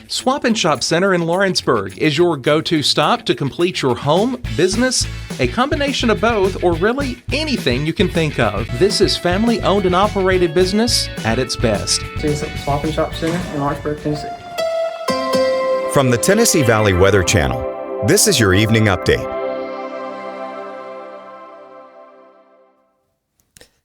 Swap and Shop Center in Lawrenceburg is your go-to stop to complete your home, business, a combination of both, or really anything you can think of. This is family-owned and operated business at its best. Swap and Shop Center in Lawrenceburg, Tennessee. From the Tennessee Valley Weather Channel, this is your evening update.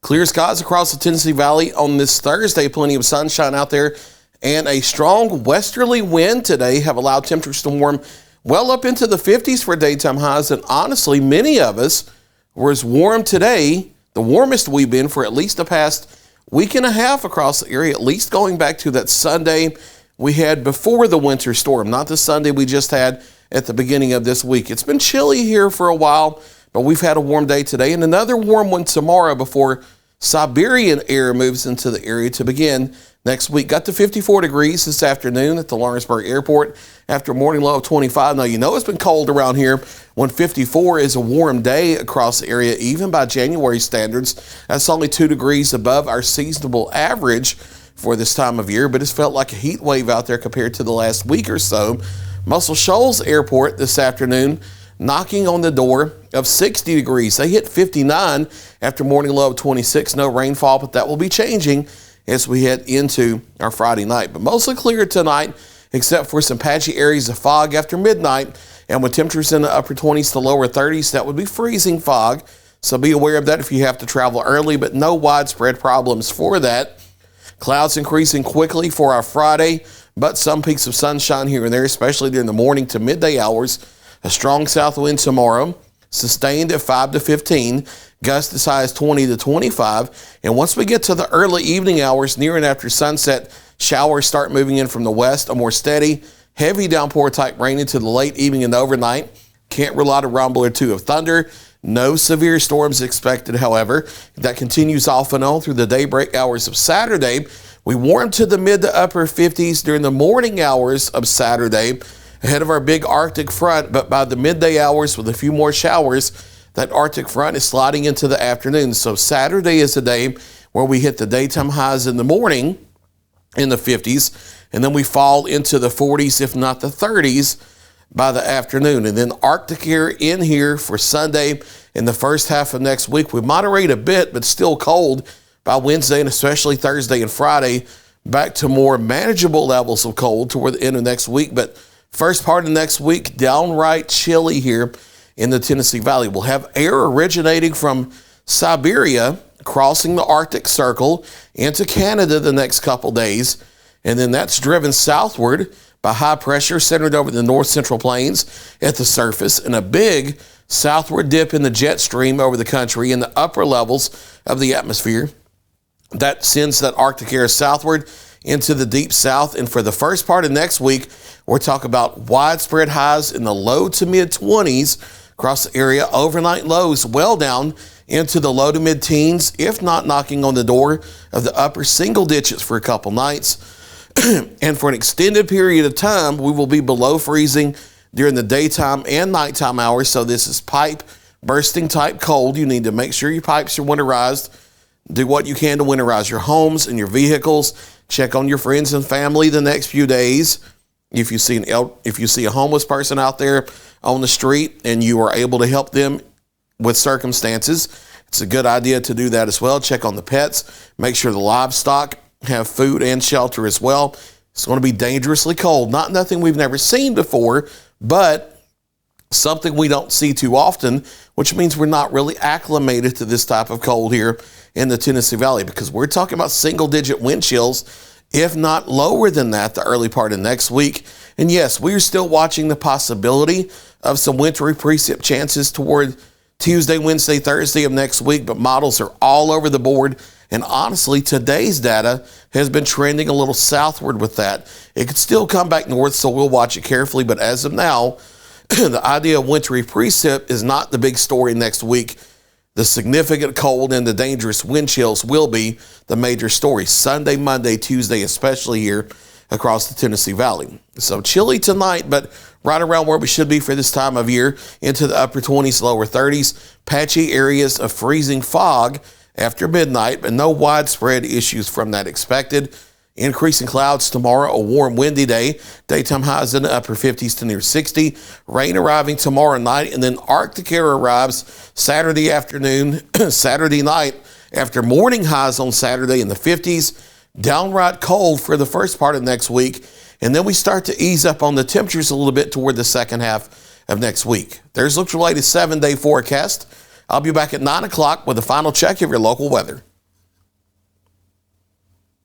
Clear skies across the Tennessee Valley on this Thursday. Plenty of sunshine out there. And a strong westerly wind today have allowed temperatures to warm well up into the 50s for daytime highs. And honestly, many of us were as warm today, the warmest we've been for at least the past week and a half across the area, at least going back to that Sunday we had before the winter storm, not the Sunday we just had at the beginning of this week. It's been chilly here for a while, but we've had a warm day today and another warm one tomorrow before Siberian air moves into the area to begin next week. Got to 54 degrees this afternoon at the Lawrenceburg Airport after a morning low of 25. Now, you know it's been cold around here when 54 is a warm day across the area, even by January standards. That's only 2 degrees above our seasonable average for this time of year, but it's felt like a heat wave out there compared to the last week or so. Muscle Shoals Airport this afternoon knocking on the door of 60 degrees. They hit 59 after morning low of 26. No rainfall, but that will be changing as we head into our Friday night. But mostly clear tonight, except for some patchy areas of fog after midnight. And with temperatures in the upper 20s to lower 30s, that would be freezing fog. So be aware of that if you have to travel early, but no widespread problems for that. Clouds increasing quickly for our Friday, but some peaks of sunshine here and there, especially during the morning to midday hours. A strong south wind tomorrow, sustained at 5 to 15, gusts as high as 20 to 25. And once we get to the early evening hours, near and after sunset, showers start moving in from the west, a more steady, heavy downpour type rain into the late evening and overnight. Can't rule out a rumble or two of thunder. No severe storms expected, however. That continues off and on through the daybreak hours of Saturday. We warm to the mid to upper 50s during the morning hours of Saturday, ahead of our big Arctic front, but by the midday hours with a few more showers, that Arctic front is sliding into the afternoon. So Saturday is the day where we hit the daytime highs in the morning in the 50s, and then we fall into the 40s, if not the 30s, by the afternoon. And then Arctic air in here for Sunday in the first half of next week. We moderate a bit, but still cold by Wednesday and especially Thursday and Friday, back to more manageable levels of cold toward the end of next week. But first part of next week, downright chilly here in the Tennessee Valley. We'll have air originating from Siberia, crossing the Arctic Circle into Canada the next couple days. And then that's driven southward by high pressure centered over the north central plains at the surface, and a big southward dip in the jet stream over the country in the upper levels of the atmosphere. That sends that Arctic air southward into the deep south. And for the first part of next week, we're talking about widespread highs in the low to mid 20s across the area. Overnight lows well down into the low to mid teens, if not knocking on the door of the upper single digits for a couple nights. And for an extended period of time, we will be below freezing during the daytime and nighttime hours. So this is pipe bursting type cold. You need to make sure your pipes are winterized. Do what you can to winterize your homes and your vehicles. Check on your friends and family the next few days. If you see a homeless person out there on the street and you are able to help them with circumstances, it's a good idea to do that as well. Check on the pets. Make sure the livestock have food and shelter as well. It's going to be dangerously cold. Nothing we've never seen before, but something we don't see too often, which means we're not really acclimated to this type of cold here in the Tennessee Valley, because we're talking about single-digit wind chills, if not lower than that, the early part of next week. And yes, we're still watching the possibility of some wintry precip chances toward Tuesday, Wednesday, Thursday of next week, but models are all over the board. And honestly, today's data has been trending a little southward with that. It could still come back north, so we'll watch it carefully. But as of now, the idea of wintry precip is not the big story next week. The significant cold and the dangerous wind chills will be the major story Sunday, Monday, Tuesday, especially here across the Tennessee Valley. So chilly tonight, but right around where we should be for this time of year, into the upper 20s, lower 30s. Patchy areas of freezing fog after midnight, but no widespread issues from that expected. Increasing clouds tomorrow, a warm, windy day. Daytime highs in the upper 50s to near 60. Rain arriving tomorrow night, and then Arctic air arrives Saturday afternoon, Saturday night, after morning highs on Saturday in the 50s. Downright cold for the first part of next week, and then we start to ease up on the temperatures a little bit toward the second half of next week. There's Look Your latest 7-day forecast. I'll be back at 9 o'clock with a final check of your local weather.